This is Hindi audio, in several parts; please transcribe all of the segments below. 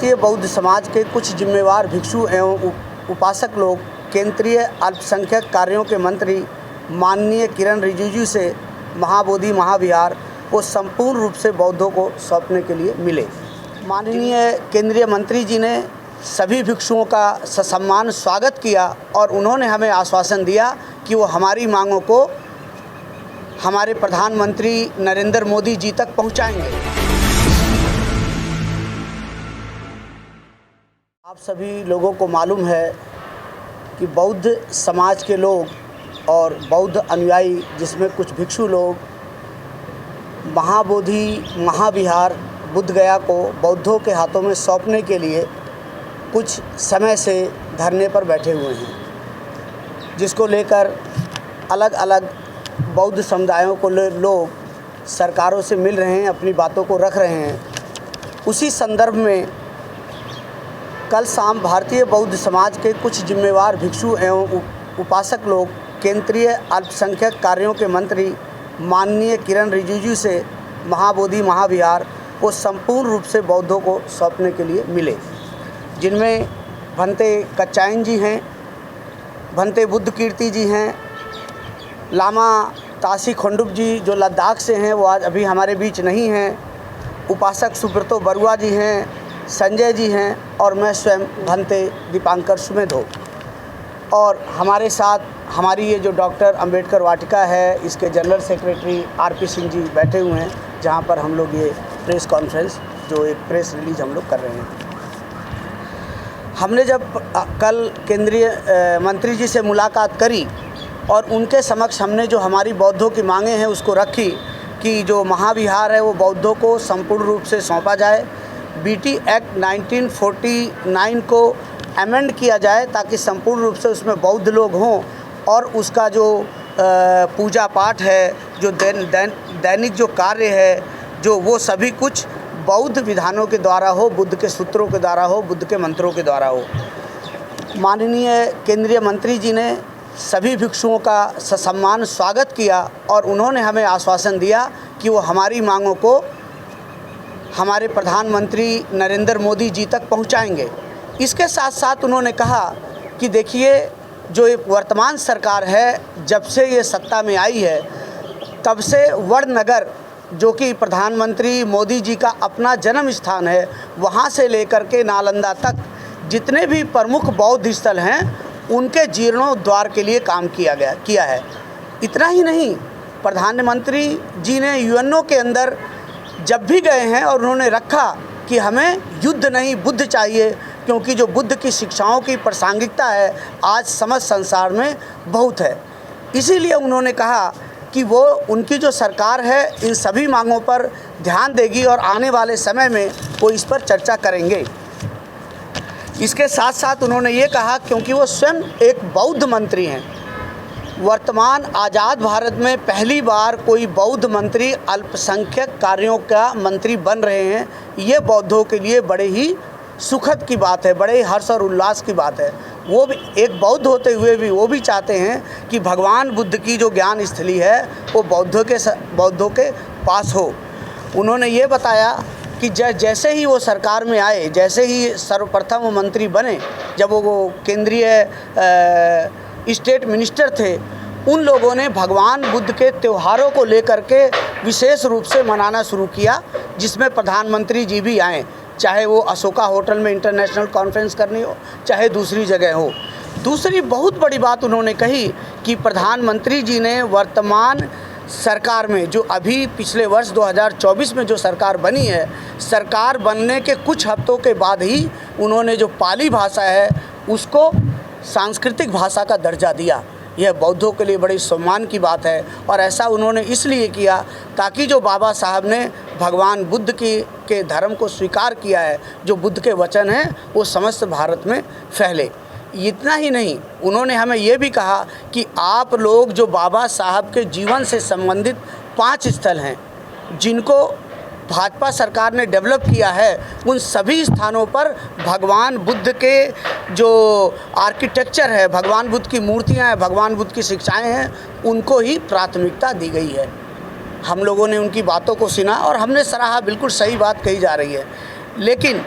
भारतीय बौद्ध समाज के कुछ जिम्मेवार भिक्षु एवं उपासक लोग केंद्रीय अल्पसंख्यक कार्यों के मंत्री माननीय किरण रिजिजू से महाबोधि महाविहार को संपूर्ण रूप से बौद्धों को सौंपने के लिए मिले। माननीय केंद्रीय मंत्री जी ने सभी भिक्षुओं का ससम्मान स्वागत किया और उन्होंने हमें आश्वासन दिया कि वो हमारी मांगों को हमारे प्रधानमंत्री नरेंद्र मोदी जी तक पहुंचाएंगे। आप सभी लोगों को मालूम है कि बौद्ध समाज के लोग और बौद्ध अनुयायी, जिसमें कुछ भिक्षु लोग महाबोधि महाविहार बुद्ध गया को बौद्धों के हाथों में सौंपने के लिए कुछ समय से धरने पर बैठे हुए हैं, जिसको लेकर अलग अलग बौद्ध समुदायों को लोग सरकारों से मिल रहे हैं, अपनी बातों को रख रहे हैं। उसी संदर्भ में कल शाम भारतीय बौद्ध समाज के कुछ जिम्मेवार भिक्षु एवं उपासक लोग केंद्रीय अल्पसंख्यक कार्यों के मंत्री माननीय किरण रिजिजू से महाबोधि महाविहार को संपूर्ण रूप से बौद्धों को सौंपने के लिए मिले, जिनमें भंते कच्चायन जी हैं, भंते बुद्ध कीर्ति जी हैं, लामा तासी खंडुप जी जो लद्दाख से हैं, वो आज अभी हमारे बीच नहीं हैं, उपासक सुब्रतो बरुआ जी हैं, संजय जी हैं और मैं स्वयं भंते दीपांकर सुमेध हो। और हमारे साथ हमारी ये जो डॉक्टर अंबेडकर वाटिका है, इसके general secretary RP Singh ji बैठे हुए हैं, जहाँ पर हम लोग ये प्रेस कॉन्फ्रेंस जो एक प्रेस रिलीज हम लोग कर रहे हैं। हमने जब कल केंद्रीय मंत्री जी से मुलाकात करी और उनके समक्ष हमने जो हमारी बौद्धों की मांगें हैं उसको रखी कि जो महाविहार है वो बौद्धों को संपूर्ण रूप से सौंपा जाए, बीटी एक्ट 1949 को अमेंड किया जाए ताकि संपूर्ण रूप से उसमें बौद्ध लोग हों और उसका जो पूजा पाठ है, जो दैनिक जो कार्य है, जो वो सभी कुछ बौद्ध विधानों के द्वारा हो, बुद्ध के सूत्रों के द्वारा हो, बुद्ध के मंत्रों के द्वारा हो। माननीय केंद्रीय मंत्री जी ने सभी भिक्षुओं का ससम्मान स्वागत किया और उन्होंने हमें आश्वासन दिया कि वो हमारी मांगों को हमारे प्रधानमंत्री नरेंद्र मोदी जी तक पहुंचाएंगे। इसके साथ साथ उन्होंने कहा कि देखिए, जो वर्तमान सरकार है, जब से ये सत्ता में आई है तब से वड़नगर, जो कि प्रधानमंत्री मोदी जी का अपना जन्म स्थान है, वहाँ से लेकर के नालंदा तक जितने भी प्रमुख बौद्ध स्थल हैं उनके जीर्णोद्धार के लिए काम किया है। इतना ही नहीं, प्रधानमंत्री जी ने यूएनओ के अंदर जब भी गए हैं और उन्होंने रखा कि हमें युद्ध नहीं बुद्ध चाहिए, क्योंकि जो बुद्ध की शिक्षाओं की प्रासंगिकता है आज समस्त संसार में बहुत है। इसीलिए उन्होंने कहा कि वो उनकी जो सरकार है इन सभी मांगों पर ध्यान देगी और आने वाले समय में वो इस पर चर्चा करेंगे। इसके साथ साथ उन्होंने ये कहा, क्योंकि वो स्वयं एक बौद्ध मंत्री हैं, वर्तमान आज़ाद भारत में पहली बार कोई बौद्ध मंत्री अल्पसंख्यक कार्यों का मंत्री बन रहे हैं, ये बौद्धों के लिए बड़े ही सुखद की बात है, बड़े ही हर्ष और उल्लास की बात है। वो भी एक बौद्ध होते हुए भी वो भी चाहते हैं कि भगवान बुद्ध की जो ज्ञान स्थली है वो बौद्धों के पास हो। उन्होंने ये बताया कि जैसे ही वो सरकार में आए, जैसे ही सर्वप्रथम वो मंत्री बने, जब वो केंद्रीय स्टेट मिनिस्टर थे, उन लोगों ने भगवान बुद्ध के त्योहारों को लेकर के विशेष रूप से मनाना शुरू किया, जिसमें प्रधानमंत्री जी भी आए, चाहे वो अशोका होटल में इंटरनेशनल कॉन्फ्रेंस करनी हो, चाहे दूसरी जगह हो। दूसरी बहुत बड़ी बात उन्होंने कही कि प्रधानमंत्री जी ने वर्तमान सरकार में, जो अभी पिछले वर्ष 2024 में जो सरकार बनी है, सरकार बनने के कुछ हफ्तों के बाद ही उन्होंने जो पाली भाषा है उसको सांस्कृतिक भाषा का दर्जा दिया। यह बौद्धों के लिए बड़ी सम्मान की बात है और ऐसा उन्होंने इसलिए किया ताकि जो बाबा साहब ने भगवान बुद्ध के धर्म को स्वीकार किया है, जो बुद्ध के वचन हैं, वो समस्त भारत में फैले। इतना ही नहीं, उन्होंने हमें ये भी कहा कि आप लोग जो बाबा साहब के जीवन से संबंधित 5 स्थल हैं जिनको भाजपा सरकार ने डेवलप किया है, उन सभी स्थानों पर भगवान बुद्ध के जो आर्किटेक्चर है, भगवान बुद्ध की मूर्तियां हैं, भगवान बुद्ध की शिक्षाएं हैं, उनको ही प्राथमिकता दी गई है। हम लोगों ने उनकी बातों को सुना और हमने सराहा, बिल्कुल सही बात कही जा रही है। लेकिन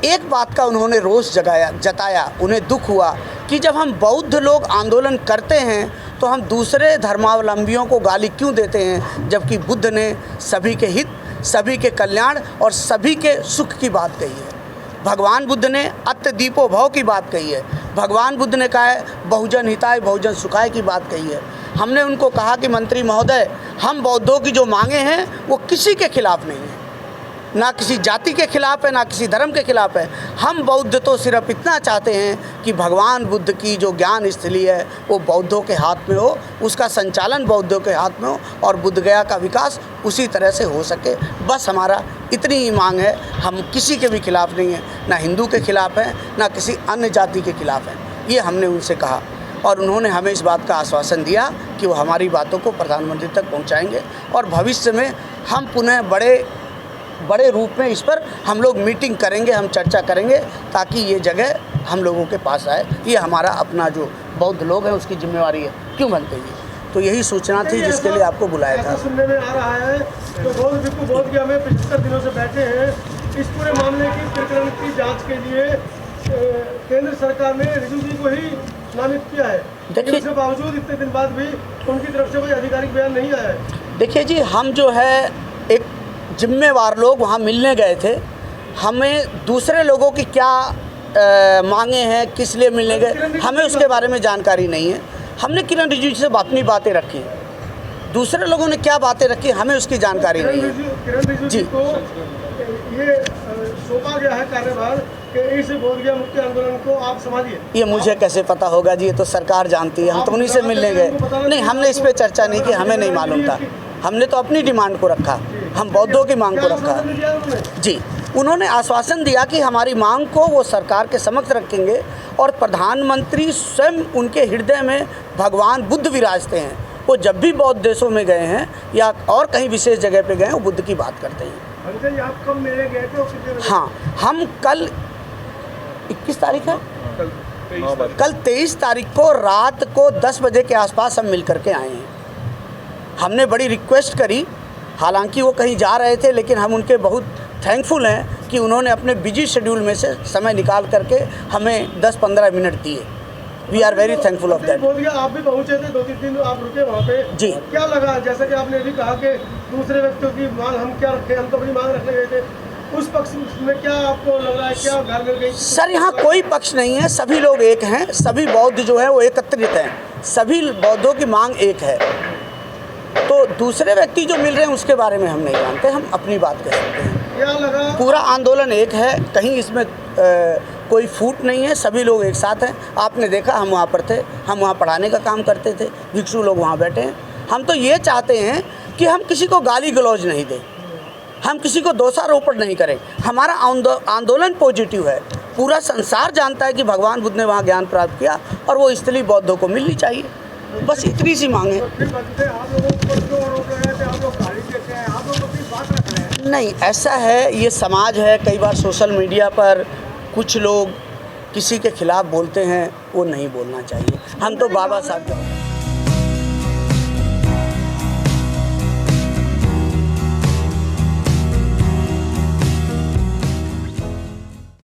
एक बात का उन्होंने रोष जताया, उन्हें दुख हुआ कि जब हम बौद्ध लोग आंदोलन करते हैं तो हम दूसरे धर्मावलंबियों को गाली क्यों देते हैं, जबकि बुद्ध ने सभी के हित, सभी के कल्याण और सभी के सुख की बात कही है। भगवान बुद्ध ने अत्य दीपो भव की बात कही है। भगवान बुद्ध ने कहा है बहुजन हिताय बहुजन सुखाय की बात कही है। हमने उनको कहा कि मंत्री महोदय, हम बौद्धों की जो मांगे हैं वो किसी के खिलाफ नहीं है, ना किसी जाति के खिलाफ है, ना किसी धर्म के खिलाफ है। हम बौद्ध तो सिर्फ इतना चाहते हैं कि भगवान बुद्ध की जो ज्ञान स्थली है वो बौद्धों के हाथ में हो, उसका संचालन बौद्धों के हाथ में हो और बुद्ध गया का विकास उसी तरह से हो सके। बस हमारा इतनी ही मांग है। हम किसी के भी खिलाफ नहीं हैं, ना हिंदू के खिलाफ हैं, ना किसी अन्य जाति के खिलाफ हैं। ये हमने उनसे कहा और उन्होंने हमें इस बात का आश्वासन दिया कि वो हमारी बातों को प्रधानमंत्री तक पहुँचाएँगे और भविष्य में हम पुनः बड़े रूप में इस पर हम लोग मीटिंग करेंगे, हम चर्चा करेंगे ताकि ये जगह हम लोगों के पास आए। ये हमारा अपना जो बौद्ध लोग हैं उसकी जिम्मेवारी है, क्यों बनते हैं। तो यही सूचना थी जिसके लिए आपको बुलाया था। सुनने में आ रहा है तो बौद्ध गया में 75 दिनों से बैठे हैं। इस पूरे मामले की प्रकरण की जाँच के लिए केंद्र सरकार ने रिजू जी को ही नामित किया है। देखिए, इसके बावजूद इतने दिन बाद भी उनकी तरफ से कोई आधिकारिक बयान नहीं आया है। देखिए जी, हम जो है एक जिम्मेवार लोग वहाँ मिलने गए थे। हमें दूसरे लोगों की क्या मांगे हैं, किस लिए मिलने गए, हमें उसके बारे में जानकारी नहीं है। हमने किरण रिजिजू से अपनी बातें रखी, दूसरे लोगों ने क्या बातें रखी हमें उसकी जानकारी नहीं है। किरण रिजिजू जी को ये सौंपा गया है कार्यभार कि इस बोधगया मुक्ति आंदोलन को आप संभालिए। ये मुझे कैसे पता होगा जी, ये तो सरकार जानती है। हम तो उन्हीं से मिलने गए। नहीं, हमने इस पर चर्चा नहीं की, हमें नहीं मालूम था। हमने तो अपनी डिमांड को रखा, हम बौद्धों की मांग को रखा। जी, उन्होंने आश्वासन दिया कि हमारी मांग को वो सरकार के समक्ष रखेंगे और प्रधानमंत्री स्वयं उनके हृदय में भगवान बुद्ध विराजते हैं। वो जब भी बौद्ध देशों में गए हैं या और कहीं विशेष जगह पे गए हैं वो बुद्ध की बात करते हैं। आप कब मिलने गए थे? हाँ, हम कल 21 तारीख है, कल 23 तारीख को रात को 10 बजे के आसपास हम मिल करके आए हैं। हमने बड़ी रिक्वेस्ट करी, हालांकि वो कहीं जा रहे थे, लेकिन हम उनके बहुत थैंकफुल हैं कि उन्होंने अपने बिजी शेड्यूल में से समय निकाल करके हमें 10-15 मिनट दिए। We are very thankful of that. आप भी पहुंचे थे, 2-3 दिन आप रुके वहाँ पे जी। क्या लगा, जैसा कि आपने भी कहा कि दूसरे व्यक्तियों की मांग हम क्या रखें, हम तो अपनी मांग रखने गए थे, उस पक्ष में क्या आपको लग रहा है, क्या घर मिल गई? सर, यहाँ कोई पक्ष नहीं है, सभी लोग एक हैं, सभी बौद्ध जो है वो एकत्रित हैं, सभी बौद्धों की मांग एक है। तो दूसरे व्यक्ति जो मिल रहे हैं उसके बारे में हम नहीं जानते, हम अपनी बात कह सकते हैं। क्या लगा? पूरा आंदोलन एक है, कहीं इसमें कोई फूट नहीं है, सभी लोग एक साथ हैं। आपने देखा हम वहाँ पर थे, हम वहाँ पढ़ाने का काम करते थे, भिक्षु लोग वहाँ बैठे हैं। हम तो ये चाहते हैं कि हम किसी को गाली गलौज नहीं दें, हम किसी को दोषारोपण नहीं करें। हमारा आंदोलन पॉजिटिव है। पूरा संसार जानता है कि भगवान बुद्ध ने वहाँ ज्ञान प्राप्त किया और वो स्थली बौद्धों को मिलनी चाहिए। बस इतनी सी मांग है। नहीं, ऐसा है, ये समाज है, कई बार सोशल मीडिया पर कुछ लोग किसी के खिलाफ बोलते हैं, वो नहीं बोलना चाहिए। हम तो बाबा साहब